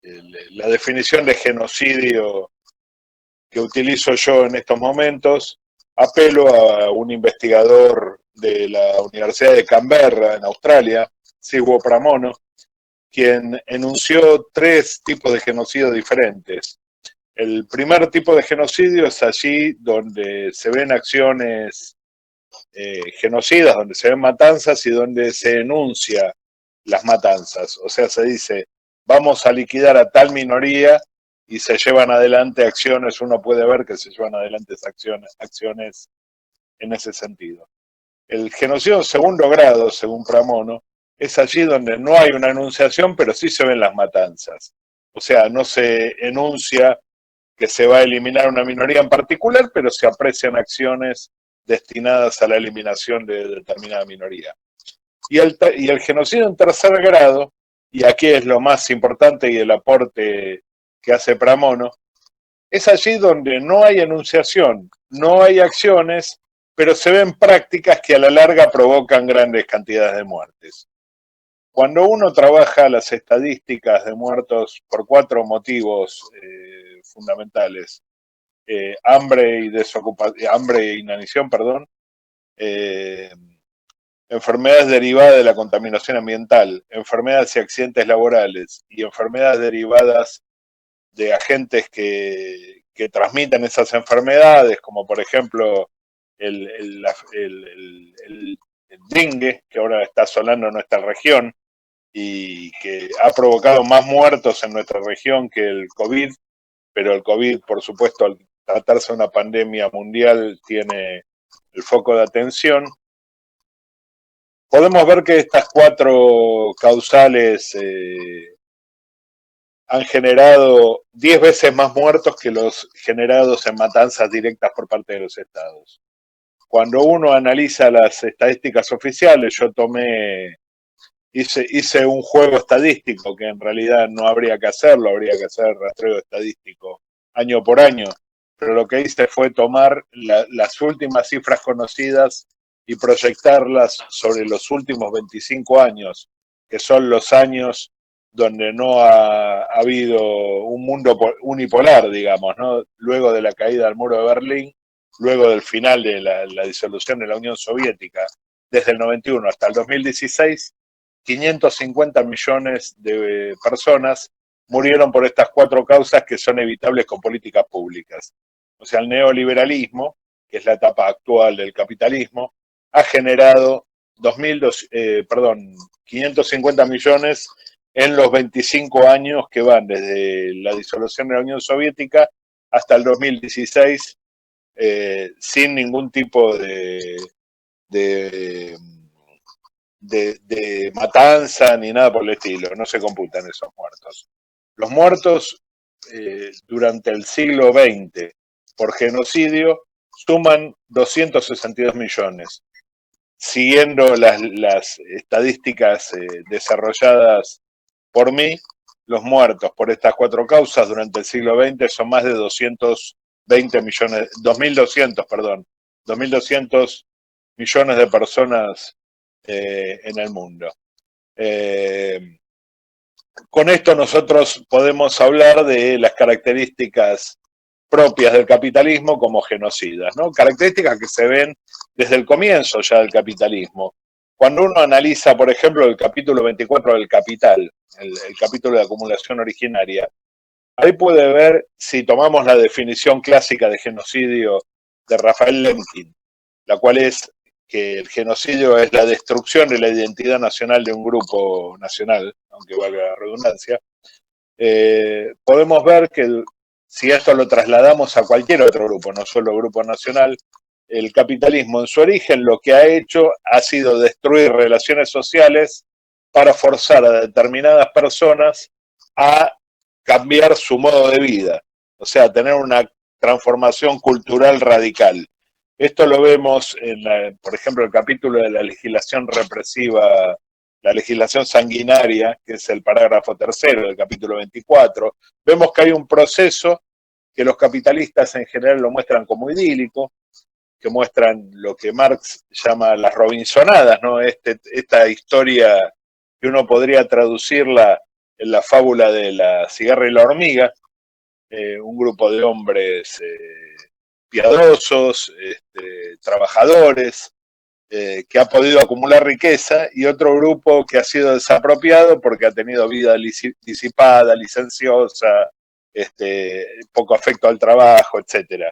la definición de genocidio que utilizo yo en estos momentos, apelo a un investigador de la Universidad de Canberra, en Australia, Siwo Pramono, quien enunció 3 tipos de genocidio diferentes. El primer tipo de genocidio es allí donde se ven acciones genocidas, donde se ven matanzas y donde se enuncia las matanzas. O sea, se dice, vamos a liquidar a tal minoría y se llevan adelante acciones, uno puede ver que se llevan adelante acciones en ese sentido. El genocidio en segundo grado, según Pramono, es allí donde no hay una enunciación, pero sí se ven las matanzas. O sea, no se enuncia que se va a eliminar una minoría en particular, pero se aprecian acciones destinadas a la eliminación de determinada minoría. Y el genocidio en tercer grado, y aquí es lo más importante y el aporte que hace Pramono, es allí donde no hay enunciación, no hay acciones, pero se ven prácticas que a la larga provocan grandes cantidades de muertes. Cuando uno trabaja las estadísticas de muertos por 4 motivos fundamentales, hambre e inanición, perdón, enfermedades derivadas de la contaminación ambiental, enfermedades y accidentes laborales y enfermedades derivadas de agentes que transmiten esas enfermedades, como por ejemplo el dengue, que ahora está asolando nuestra región y que ha provocado más muertos en nuestra región que el COVID, pero el COVID, por supuesto, al tratarse de una pandemia mundial, tiene el foco de atención. Podemos ver que estas 4 causales han generado 10 veces más muertos que los generados en matanzas directas por parte de los estados. Cuando uno analiza las estadísticas oficiales, yo hice un juego estadístico que en realidad no habría que hacerlo, habría que hacer rastreo estadístico año por año, pero lo que hice fue tomar las últimas cifras conocidas y proyectarlas sobre los últimos 25 años, que son los años donde no ha habido un mundo unipolar, digamos, ¿no? Luego de la caída del muro de Berlín, luego del final de la disolución de la Unión Soviética, desde el 91 hasta el 2016, 550 millones de personas murieron por estas 4 causas que son evitables con políticas públicas. O sea, el neoliberalismo, que es la etapa actual del capitalismo, ha generado 550 millones en los 25 años que van desde la disolución de la Unión Soviética hasta el 2016, sin ningún tipo de matanza ni nada por el estilo, no se computan esos muertos. Los muertos durante el siglo XX por genocidio suman 262 millones. Siguiendo las estadísticas desarrolladas por mí, los muertos por estas 4 causas durante el siglo XX son más de 220 millones, 2.200 millones de personas en el mundo. Con esto nosotros podemos hablar de las características propias del capitalismo como genocidas, ¿no? Características que se ven desde el comienzo ya del capitalismo. Cuando uno analiza, por ejemplo, el capítulo 24 del Capital, el capítulo de acumulación originaria, ahí puede ver, si tomamos la definición clásica de genocidio de Rafael Lemkin, la cual es que el genocidio es la destrucción de la identidad nacional de un grupo nacional, aunque valga la redundancia, podemos ver que si esto lo trasladamos a cualquier otro grupo, no solo grupo nacional, el capitalismo en su origen lo que ha hecho ha sido destruir relaciones sociales para forzar a determinadas personas a cambiar su modo de vida, o sea, tener una transformación cultural radical. Esto lo vemos por ejemplo, el capítulo de la legislación represiva, la legislación sanguinaria, que es el parágrafo 3 del capítulo 24. Vemos que hay un proceso que los capitalistas en general lo muestran como idílico, que muestran lo que Marx llama las Robinsonadas, ¿no? Esta historia que uno podría traducirla en la fábula de la cigarra y la hormiga, un grupo de hombres piadosos, trabajadores, que ha podido acumular riqueza, y otro grupo que ha sido desapropiado porque ha tenido vida disipada, licenciosa, poco afecto al trabajo, etcétera.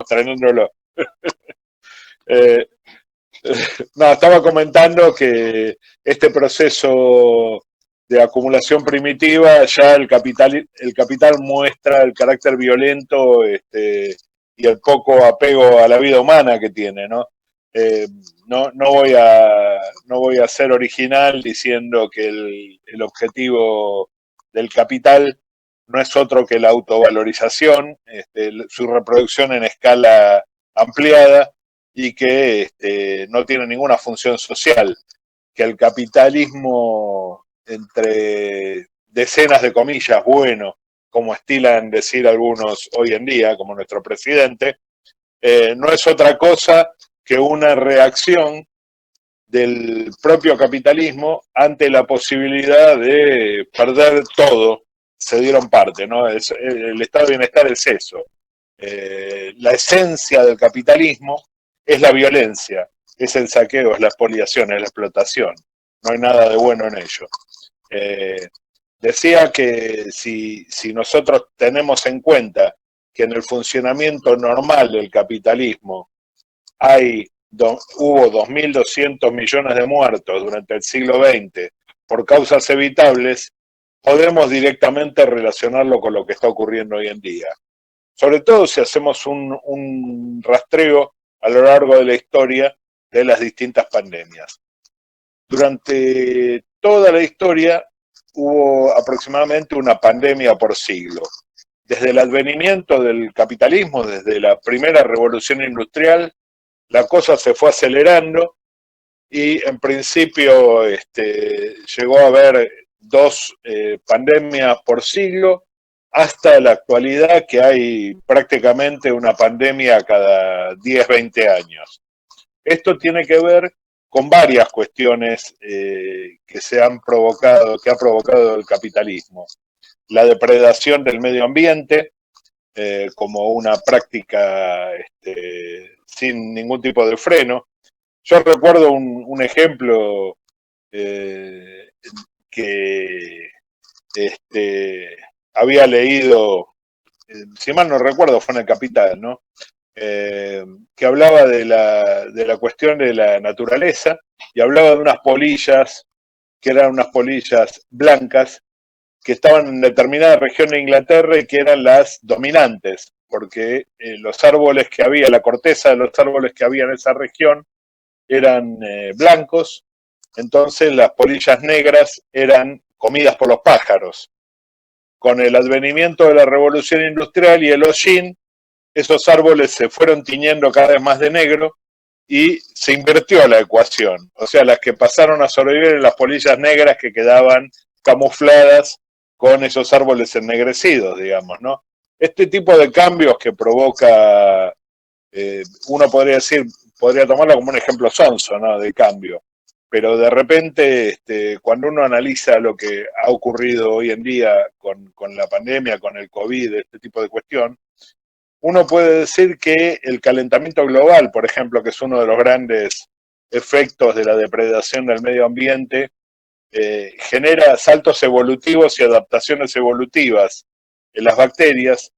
Trayéndolo. Eh, no, estaba comentando que este proceso de acumulación primitiva, ya el capital muestra el carácter violento y el poco apego a la vida humana que tiene, ¿no? No voy a ser original diciendo que el objetivo del capital no es otro que la autovalorización, su reproducción en escala ampliada, y que no tiene ninguna función social, que el capitalismo, entre decenas de comillas, bueno, como estilan decir algunos hoy en día, como nuestro presidente, no es otra cosa que una reacción del propio capitalismo ante la posibilidad de perder todo. Se dieron parte, ¿no? El estado de bienestar es eso. La esencia del capitalismo es la violencia, es el saqueo, es la expoliación, es la explotación. No hay nada de bueno en ello. Decía que si nosotros tenemos en cuenta que en el funcionamiento normal del capitalismo hubo 2.200 millones de muertos durante el siglo XX por causas evitables, podemos directamente relacionarlo con lo que está ocurriendo hoy en día. Sobre todo si hacemos un rastreo a lo largo de la historia de las distintas pandemias. Durante toda la historia hubo aproximadamente una pandemia por siglo. Desde el advenimiento del capitalismo, desde la primera revolución industrial, la cosa se fue acelerando y en principio llegó a haber 2 pandemias por siglo, hasta la actualidad que hay prácticamente una pandemia cada 10, 20 años. Esto tiene que ver con varias cuestiones que ha provocado el capitalismo. La depredación del medio ambiente, como una práctica sin ningún tipo de freno. Yo recuerdo un ejemplo que había leído, si mal no recuerdo, fue en el Capital, ¿no? Que hablaba de la cuestión de la naturaleza, y hablaba de unas polillas, que eran unas polillas blancas, que estaban en determinada región de Inglaterra y que eran las dominantes, porque los árboles que había, la corteza de los árboles que había en esa región eran blancos, entonces las polillas negras eran comidas por los pájaros. Con el advenimiento de la revolución industrial y el hollín, esos árboles se fueron tiñendo cada vez más de negro y se invirtió la ecuación. O sea, las que pasaron a sobrevivir eran las polillas negras que quedaban camufladas con esos árboles ennegrecidos, digamos, ¿no? Este tipo de cambios que provoca, uno podría tomarlo como un ejemplo sonso, ¿no? De cambio. Pero de repente, cuando uno analiza lo que ha ocurrido hoy en día con la pandemia, con el COVID, este tipo de cuestión, uno puede decir que el calentamiento global, por ejemplo, que es uno de los grandes efectos de la depredación del medio ambiente, genera saltos evolutivos y adaptaciones evolutivas en las bacterias,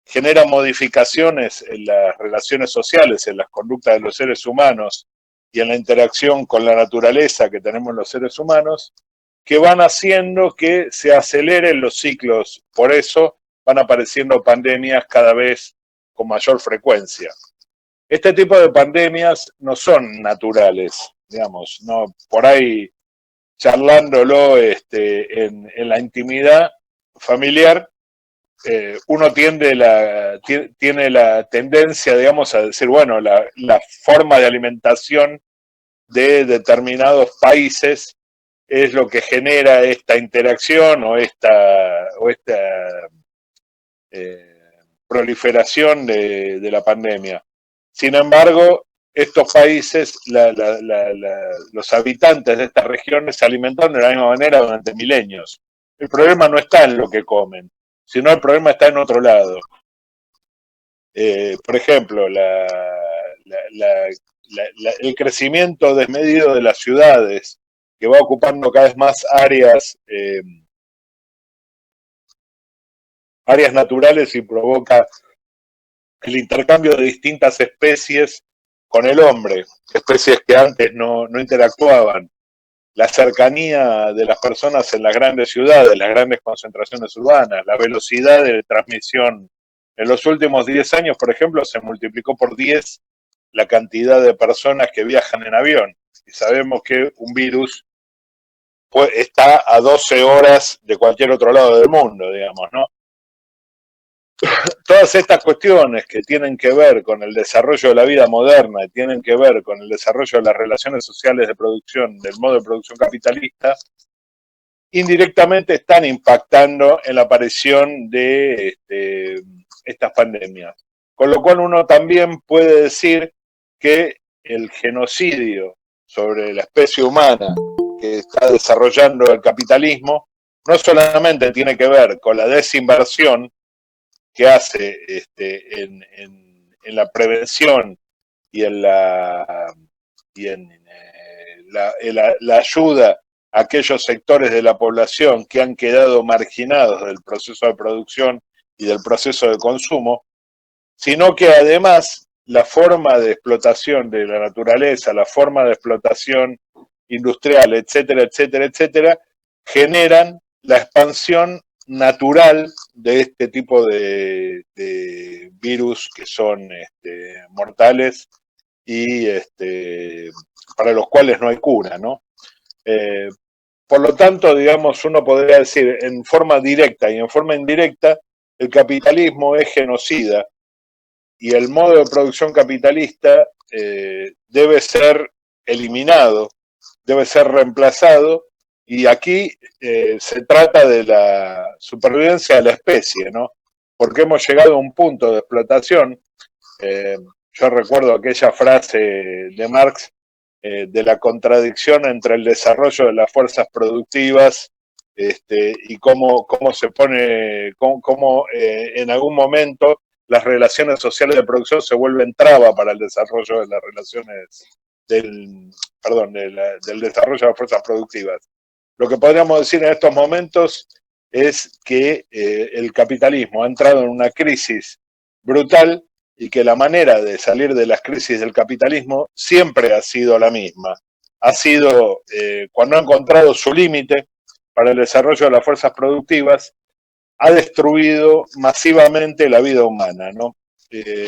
genera modificaciones en las relaciones sociales, en las conductas de los seres humanos y en la interacción con la naturaleza que tenemos los seres humanos, que van haciendo que se aceleren los ciclos. Por eso van apareciendo pandemias cada vez con mayor frecuencia. Este tipo de pandemias no son naturales, digamos, no, por ahí charlándolo en la intimidad familiar, uno tiene la tendencia, digamos, a decir, bueno, la forma de alimentación de determinados países es lo que genera esta interacción o esta proliferación de la pandemia. Sin embargo, estos países, los habitantes de estas regiones se alimentaron de la misma manera durante milenios. El problema no está en lo que comen, sino el problema está en otro lado. Por ejemplo, el crecimiento desmedido de las ciudades, que va ocupando cada vez más áreas naturales y provoca el intercambio de distintas especies con el hombre, especies que antes no interactuaban, la cercanía de las personas en las grandes ciudades, las grandes concentraciones urbanas, la velocidad de transmisión. En los últimos 10 años, por ejemplo, se multiplicó por 10 la cantidad de personas que viajan en avión. Y sabemos que un virus está a 12 horas de cualquier otro lado del mundo, digamos, ¿no? Todas estas cuestiones que tienen que ver con el desarrollo de la vida moderna y tienen que ver con el desarrollo de las relaciones sociales de producción, del modo de producción capitalista, indirectamente están impactando en la aparición de estas pandemias. Con lo cual uno también puede decir que el genocidio sobre la especie humana que está desarrollando el capitalismo no solamente tiene que ver con la desinversión que hace en la prevención y en la ayuda a aquellos sectores de la población que han quedado marginados del proceso de producción y del proceso de consumo, sino que además la forma de explotación de la naturaleza, la forma de explotación industrial, etcétera, etcétera, etcétera, generan la expansión natural de este tipo de virus que son mortales y para los cuales no hay cura, ¿no? Por lo tanto, digamos, uno podría decir en forma directa y en forma indirecta, el capitalismo es genocida y el modo de producción capitalista debe ser eliminado, debe ser reemplazado, y aquí se trata de la supervivencia de la especie, ¿no? Porque hemos llegado a un punto de explotación. Yo recuerdo aquella frase de Marx de la contradicción entre el desarrollo de las fuerzas productivas y cómo se pone, cómo en algún momento las relaciones sociales de producción se vuelven traba para el desarrollo de las relaciones del desarrollo de las fuerzas productivas. Lo que podríamos decir en estos momentos es que el capitalismo ha entrado en una crisis brutal y que la manera de salir de las crisis del capitalismo siempre ha sido la misma. Ha sido, cuando ha encontrado su límite para el desarrollo de las fuerzas productivas, ha destruido masivamente la vida humana, ¿no?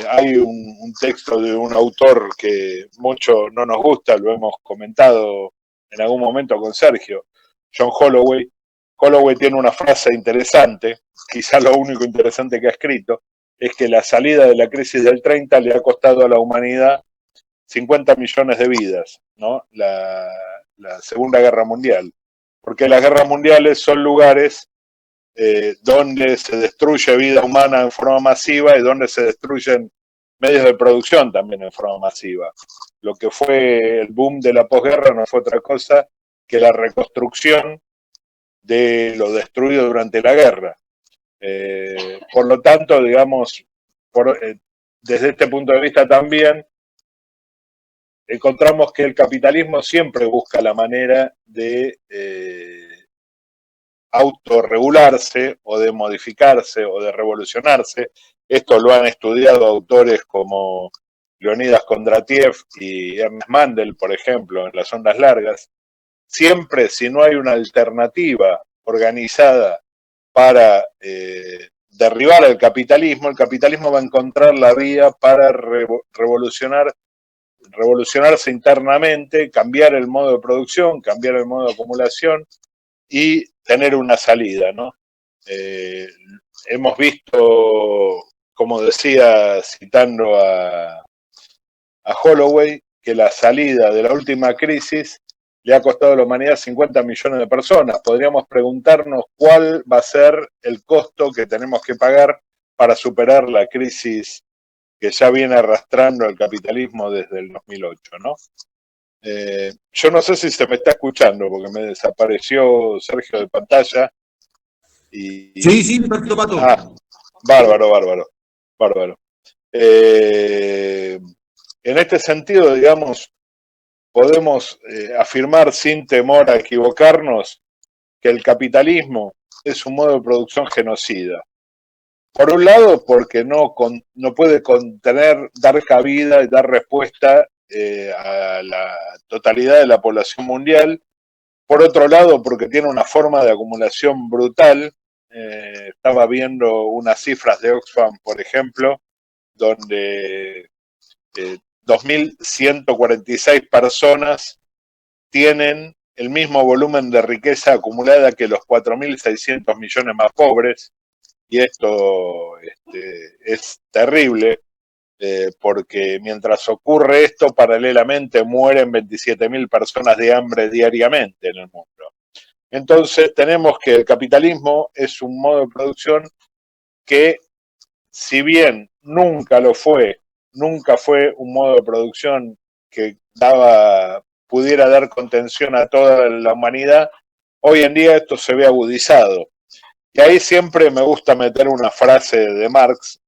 Hay un texto de un autor que mucho no nos gusta, lo hemos comentado en algún momento con Sergio, John Holloway. Holloway tiene una frase interesante, quizá lo único interesante que ha escrito, es que la salida de la crisis del 30 le ha costado a la humanidad 50 millones de vidas, ¿no? La Segunda Guerra Mundial. Porque las guerras mundiales son lugares donde se destruye vida humana en forma masiva y donde se destruyen medios de producción también en forma masiva. Lo que fue el boom de la posguerra no fue otra cosa que la reconstrucción de lo destruido durante la guerra. Por lo tanto, digamos, desde este punto de vista también, encontramos que el capitalismo siempre busca la manera de autorregularse o de modificarse o de revolucionarse. Esto lo han estudiado autores como Leonidas Kondratiev y Ernest Mandel, por ejemplo, en las ondas largas. Siempre, si no hay una alternativa organizada para derribar el capitalismo va a encontrar la vía para revolucionarse internamente, cambiar el modo de producción, cambiar el modo de acumulación y tener una salida, ¿no? Hemos visto, como decía, citando a Holloway, que la salida de la última crisis le ha costado a la humanidad 50 millones de personas. Podríamos preguntarnos cuál va a ser el costo que tenemos que pagar para superar la crisis que ya viene arrastrando el capitalismo desde el 2008, ¿no? Yo no sé si se me está escuchando, porque me desapareció Sergio de pantalla. Sí, sí, perfecto, Pato. Ah, bárbaro, bárbaro, bárbaro. En este sentido, digamos, podemos afirmar sin temor a equivocarnos que el capitalismo es un modo de producción genocida. Por un lado, porque no puede contener, dar cabida y dar respuesta a la totalidad de la población mundial. Por otro lado, porque tiene una forma de acumulación brutal. Estaba viendo unas cifras de Oxfam, por ejemplo, donde 2.146 personas tienen el mismo volumen de riqueza acumulada que los 4.600 millones más pobres, y esto es terrible, porque mientras ocurre esto, paralelamente mueren 27.000 personas de hambre diariamente en el mundo. Entonces tenemos que el capitalismo es un modo de producción que, si bien nunca fue un modo de producción que pudiera dar contención a toda la humanidad, hoy en día esto se ve agudizado. Y ahí siempre me gusta meter una frase de Marx.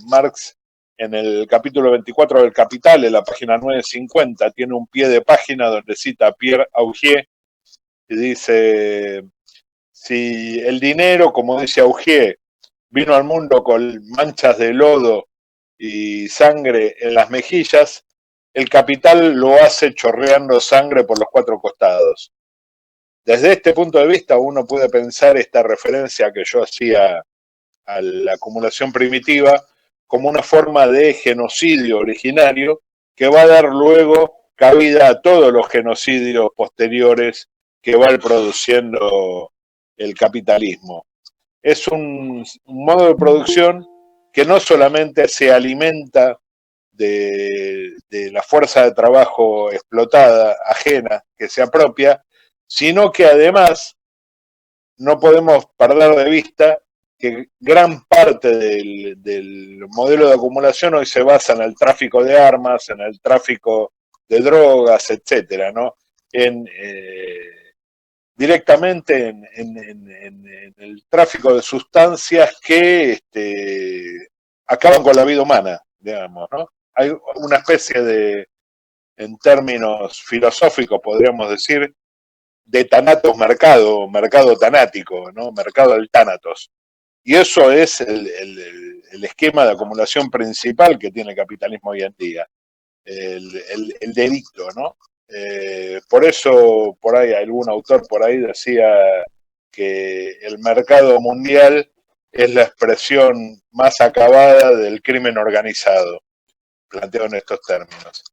Marx, en el capítulo 24 del Capital, en la página 950, tiene un pie de página donde cita a Pierre Augier y dice: si el dinero, como dice Augier, vino al mundo con manchas de lodo y sangre en las mejillas, el capital lo hace chorreando sangre por los cuatro costados. Desde este punto de vista uno puede pensar esta referencia que yo hacía a la acumulación primitiva como una forma de genocidio originario que va a dar luego cabida a todos los genocidios posteriores que va produciendo el capitalismo. Es un modo de producción que no solamente se alimenta de la fuerza de trabajo explotada, ajena, que se apropia, sino que además no podemos perder de vista que gran parte del modelo de acumulación hoy se basa en el tráfico de armas, en el tráfico de drogas, etcétera, ¿no? Directamente en el tráfico de sustancias que acaban con la vida humana, digamos, ¿no? Hay una especie de, en términos filosóficos, podríamos decir, de tanatos mercado tanático, ¿no? Mercado del tánatos. Y eso es el esquema de acumulación principal que tiene el capitalismo hoy en día, el delito, ¿no? Por eso, por ahí, algún autor por ahí decía que el mercado mundial es la expresión más acabada del crimen organizado, planteado en estos términos.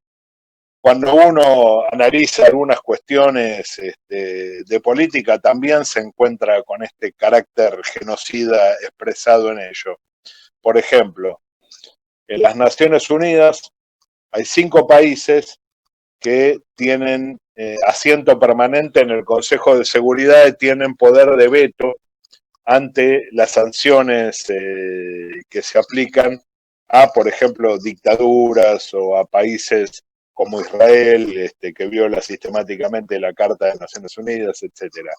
Cuando uno analiza algunas cuestiones de política, también se encuentra con este carácter genocida expresado en ello. Por ejemplo, en las Naciones Unidas hay 5 países que tienen asiento permanente en el Consejo de Seguridad y tienen poder de veto ante las sanciones que se aplican a, por ejemplo, dictaduras o a países como Israel, que viola sistemáticamente la Carta de Naciones Unidas, etcétera.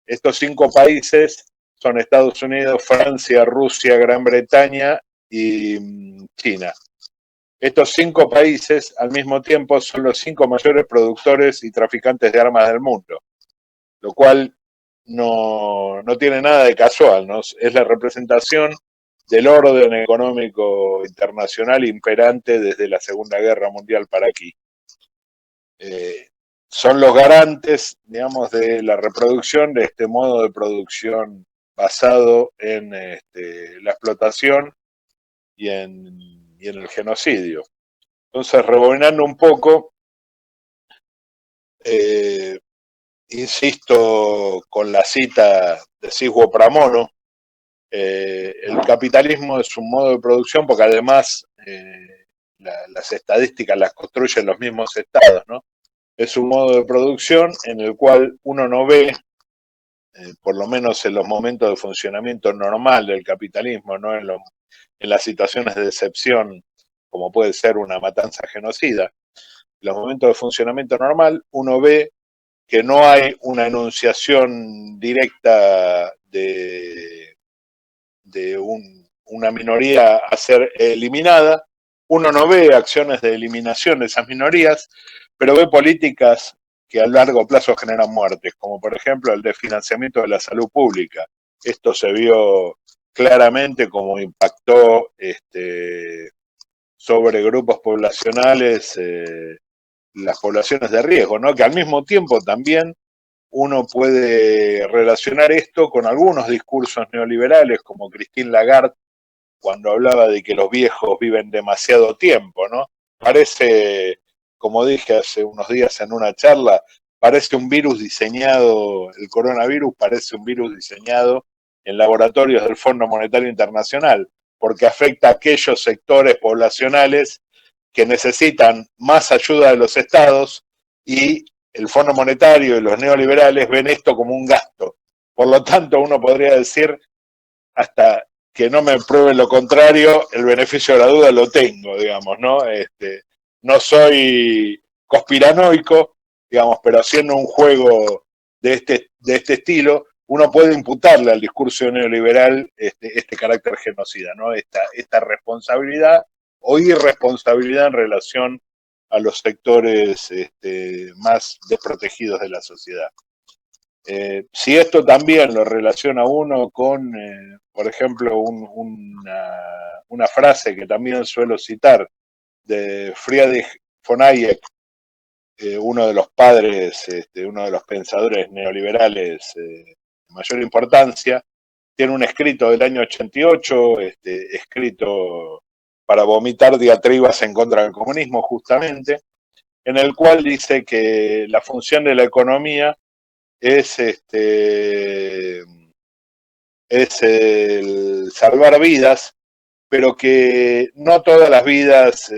Estos 5 países son Estados Unidos, Francia, Rusia, Gran Bretaña y China. Estos 5 países, al mismo tiempo, son los 5 mayores productores y traficantes de armas del mundo, lo cual no tiene nada de casual, ¿no? Es la representación del orden económico internacional imperante desde la Segunda Guerra Mundial para aquí. Son los garantes, digamos, de la reproducción de este modo de producción basado en la explotación y en el genocidio. Entonces, rebobinando un poco, insisto con la cita de Siswo Pramono, el capitalismo es un modo de producción porque además las estadísticas las construyen los mismos estados, ¿no? Es un modo de producción en el cual uno no ve por lo menos en los momentos de funcionamiento normal del capitalismo, no en las situaciones de excepción, como puede ser una matanza genocida. En los momentos de funcionamiento normal, uno ve que no hay una enunciación directa de una minoría a ser eliminada. Uno no ve acciones de eliminación de esas minorías, pero ve políticas que a largo plazo generan muertes, como por ejemplo el desfinanciamiento de la salud pública. Esto se vio claramente como impactó sobre grupos poblacionales, las poblaciones de riesgo, ¿no? Que al mismo tiempo también uno puede relacionar esto con algunos discursos neoliberales, como Christine Lagarde, cuando hablaba de que los viejos viven demasiado tiempo, ¿no? Parece, como dije hace unos días en una charla, parece un virus diseñado, el coronavirus parece un virus diseñado en laboratorios del Fondo Monetario Internacional, porque afecta a aquellos sectores poblacionales que necesitan más ayuda de los estados y el Fondo Monetario y los neoliberales ven esto como un gasto. Por lo tanto, uno podría decir, hasta que no me prueben lo contrario, el beneficio de la duda lo tengo, digamos, ¿no? No soy conspiranoico, digamos, pero haciendo un juego de este estilo, uno puede imputarle al discurso neoliberal este carácter genocida, ¿no? Esta responsabilidad o irresponsabilidad en relación a los sectores más desprotegidos de la sociedad. Si esto también lo relaciona uno con, por ejemplo, una frase que también suelo citar de Friedrich von Hayek, uno de los padres, uno de los pensadores neoliberales de mayor importancia, tiene un escrito del año 88, escrito para vomitar diatribas en contra del comunismo, justamente, en el cual dice que la función de la economía es el salvar vidas, pero que no todas las vidas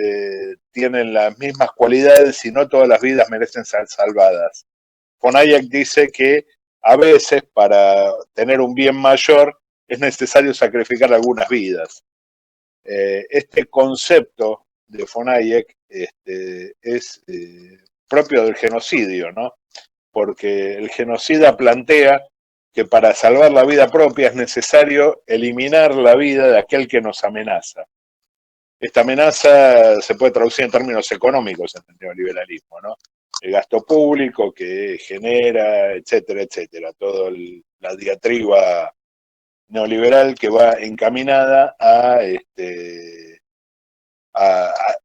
tienen las mismas cualidades y no todas las vidas merecen ser salvadas. Von Hayek dice que a veces para tener un bien mayor es necesario sacrificar algunas vidas. Este concepto de von Hayek es propio del genocidio, ¿no? Porque el genocida plantea que para salvar la vida propia es necesario eliminar la vida de aquel que nos amenaza. Esta amenaza se puede traducir en términos económicos en el neoliberalismo, ¿no? El gasto público que genera, etcétera, etcétera. Toda la diatriba neoliberal que va encaminada a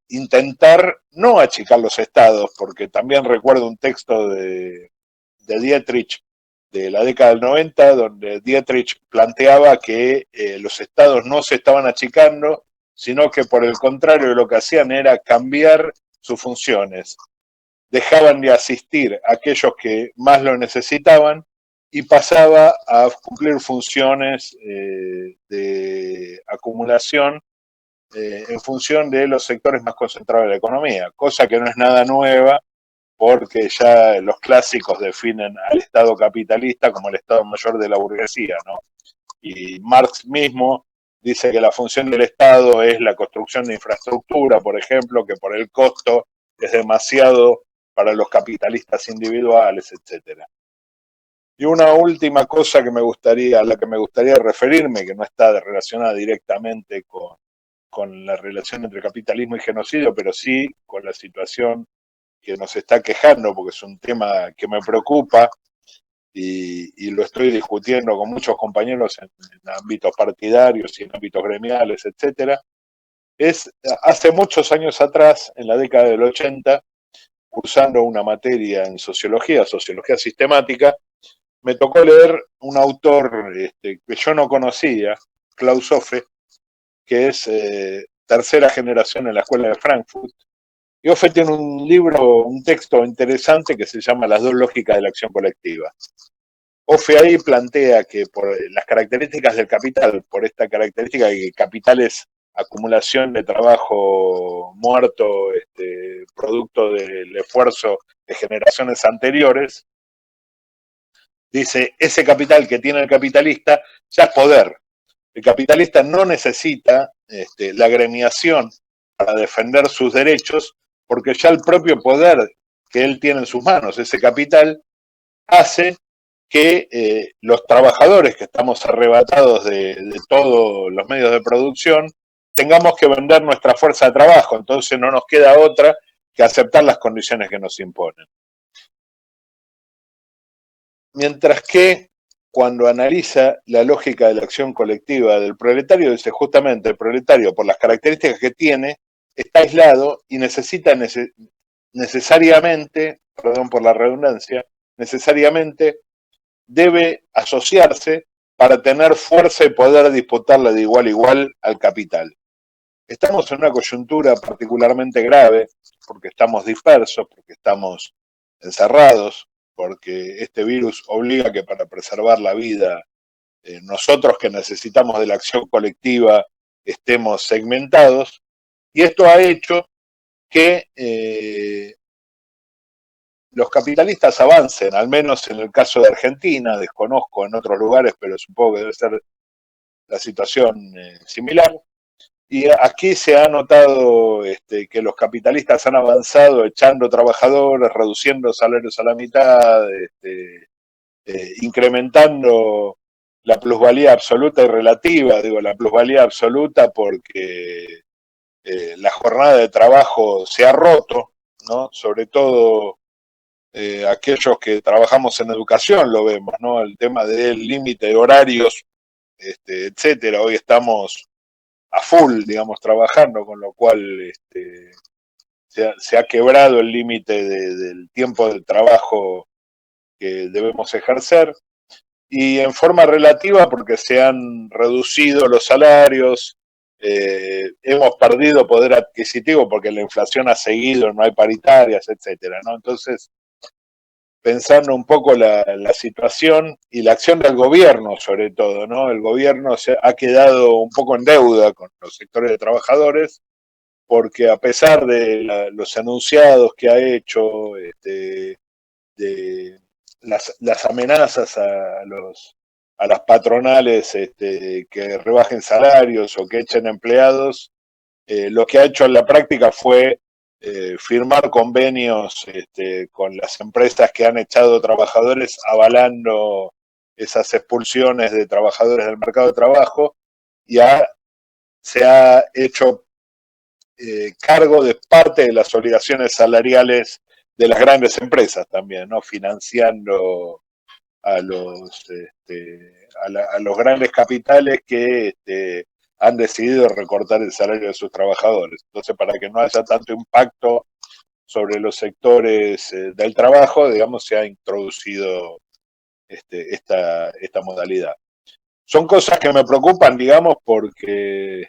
intentar no achicar los estados, porque también recuerdo un texto de Dietrich de la década del 90, donde Dietrich planteaba que los estados no se estaban achicando, sino que por el contrario lo que hacían era cambiar sus funciones. Dejaban de asistir a aquellos que más lo necesitaban y pasaba a cumplir funciones de acumulación en función de los sectores más concentrados de la economía, cosa que no es nada nueva, porque ya los clásicos definen al Estado capitalista como el Estado mayor de la burguesía, ¿no? Y Marx mismo dice que la función del Estado es la construcción de infraestructura, por ejemplo, que por el costo es demasiado para los capitalistas individuales, etcétera. Y una última cosa que a la que me gustaría referirme, que no está relacionada directamente con la relación entre capitalismo y genocidio, pero sí con la situación que nos está quejando, porque es un tema que me preocupa y lo estoy discutiendo con muchos compañeros en ámbitos partidarios y en ámbitos gremiales, etcétera. Hace muchos años atrás, en la década del 80, cursando una materia en sociología sistemática, me tocó leer un autor que yo no conocía, Klaus Offe, que es tercera generación en la escuela de Frankfurt. Y Offe tiene un texto interesante que se llama Las dos lógicas de la acción colectiva. Offe ahí plantea que por las características del capital, por esta característica de que capital es acumulación de trabajo muerto, producto del esfuerzo de generaciones anteriores, dice, ese capital que tiene el capitalista ya es poder. El capitalista no necesita la agremiación para defender sus derechos, porque ya el propio poder que él tiene en sus manos, ese capital, hace que los trabajadores que estamos arrebatados de todos los medios de producción tengamos que vender nuestra fuerza de trabajo, entonces no nos queda otra que aceptar las condiciones que nos imponen. Mientras que cuando analiza la lógica de la acción colectiva del proletario, dice justamente el proletario, por las características que tiene, está aislado y necesita necesariamente, perdón por la redundancia, necesariamente debe asociarse para tener fuerza y poder disputarle de igual a igual al capital. Estamos en una coyuntura particularmente grave porque estamos dispersos, porque estamos encerrados, porque este virus obliga que para preservar la vida, nosotros que necesitamos de la acción colectiva estemos segmentados, y esto ha hecho que los capitalistas avancen, al menos en el caso de Argentina, desconozco en otros lugares, pero supongo que debe ser la situación similar. Y aquí se ha notado que los capitalistas han avanzado echando trabajadores, reduciendo salarios a la mitad, incrementando la plusvalía absoluta y relativa. Digo, la plusvalía absoluta porque la jornada de trabajo se ha roto, ¿no? Sobre todo aquellos que trabajamos en educación lo vemos, ¿no? El tema del límite de horarios, etcétera. Hoy estamos a full, digamos, trabajando, con lo cual se ha quebrado el límite del tiempo de trabajo que debemos ejercer, y en forma relativa porque se han reducido los salarios, hemos perdido poder adquisitivo porque la inflación ha seguido, no hay paritarias, etcétera, ¿no? Entonces, pensando un poco la situación y la acción del gobierno, sobre todo, ¿no? El gobierno se ha quedado un poco en deuda con los sectores de trabajadores, porque a pesar de los enunciados que ha hecho, de las amenazas a las patronales que rebajen salarios o que echen empleados, lo que ha hecho en la práctica fue firmar convenios con las empresas que han echado trabajadores, avalando esas expulsiones de trabajadores del mercado de trabajo, y se ha hecho cargo de parte de las obligaciones salariales de las grandes empresas también, ¿no? Financiando a los grandes capitales que han decidido recortar el salario de sus trabajadores. Entonces, para que no haya tanto impacto sobre los sectores del trabajo, digamos, se ha introducido esta modalidad. Son cosas que me preocupan, digamos, porque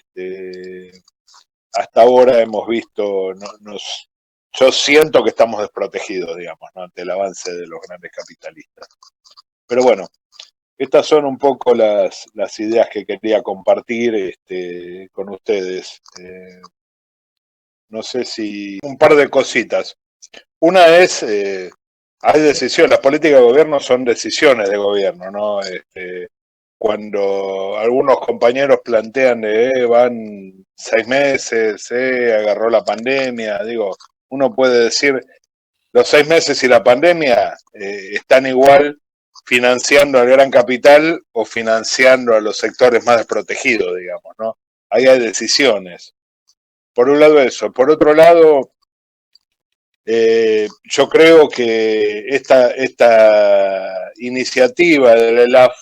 hasta ahora hemos visto, yo siento que estamos desprotegidos, digamos, ¿no? Ante el avance de los grandes capitalistas. Pero bueno, estas son un poco las ideas que quería compartir con ustedes. No sé si un par de cositas. Una es, hay decisiones, las políticas de gobierno son decisiones de gobierno, ¿no? Cuando algunos compañeros plantean van 6 meses, agarró la pandemia, digo, uno puede decir, los 6 meses y la pandemia están igual financiando al gran capital o financiando a los sectores más desprotegidos, digamos, ¿no? Ahí hay decisiones. Por un lado eso. Por otro lado, yo creo que esta iniciativa del ELAF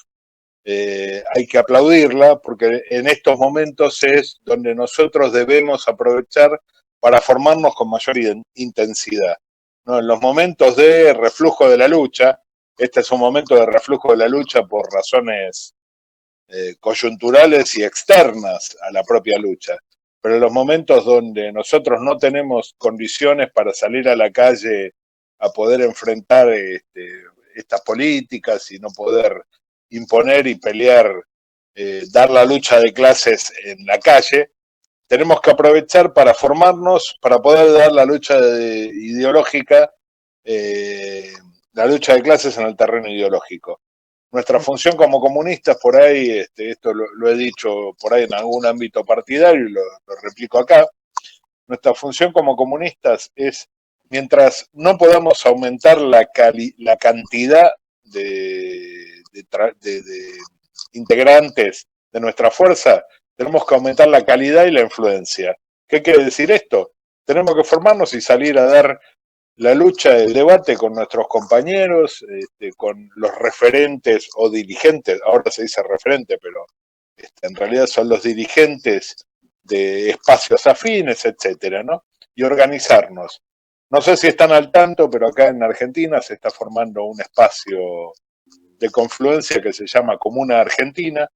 hay que aplaudirla, porque en estos momentos es donde nosotros debemos aprovechar para formarnos con mayor intensidad, ¿no? En los momentos de reflujo de la lucha, este es un momento de reflujo de la lucha por razones coyunturales y externas a la propia lucha, pero en los momentos donde nosotros no tenemos condiciones para salir a la calle a poder enfrentar estas políticas y no poder imponer y pelear, dar la lucha de clases en la calle, tenemos que aprovechar para formarnos, para poder dar la lucha ideológica, la lucha de clases en el terreno ideológico. Nuestra función como comunistas, por ahí, esto lo he dicho por ahí en algún ámbito partidario y lo replico acá, nuestra función como comunistas es, mientras no podamos aumentar la cantidad de integrantes de nuestra fuerza, tenemos que aumentar la calidad y la influencia. ¿Qué quiere decir esto? Tenemos que formarnos y salir a dar la lucha, el debate con nuestros compañeros, con los referentes o dirigentes, ahora se dice referente, pero en realidad son los dirigentes de espacios afines, etcétera, ¿no? Y organizarnos. No sé si están al tanto, pero acá en Argentina se está formando un espacio de confluencia que se llama Comuna Argentina.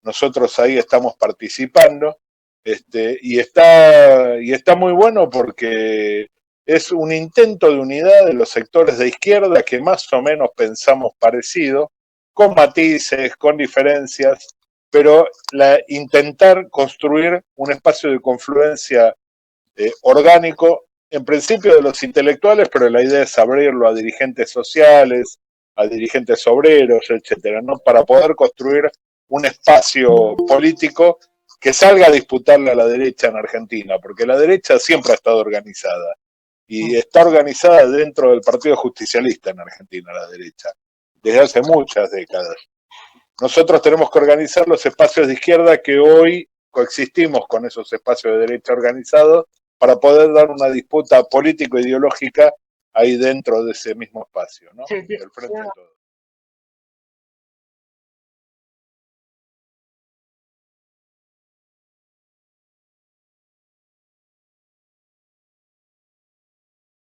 Nosotros ahí estamos participando, y está muy bueno porque es un intento de unidad de los sectores de izquierda que más o menos pensamos parecido, con matices, con diferencias, pero intentar construir un espacio de confluencia orgánico, en principio de los intelectuales, pero la idea es abrirlo a dirigentes sociales, a dirigentes obreros, etcétera, ¿no? Para poder construir un espacio político que salga a disputarle a la derecha en Argentina, porque la derecha siempre ha estado organizada y está organizada dentro del Partido Justicialista en Argentina, la derecha, desde hace muchas décadas. Nosotros tenemos que organizar los espacios de izquierda que hoy coexistimos con esos espacios de derecha organizados para poder dar una disputa político-ideológica ahí dentro de ese mismo espacio, ¿no? Sí, Del frente de todos.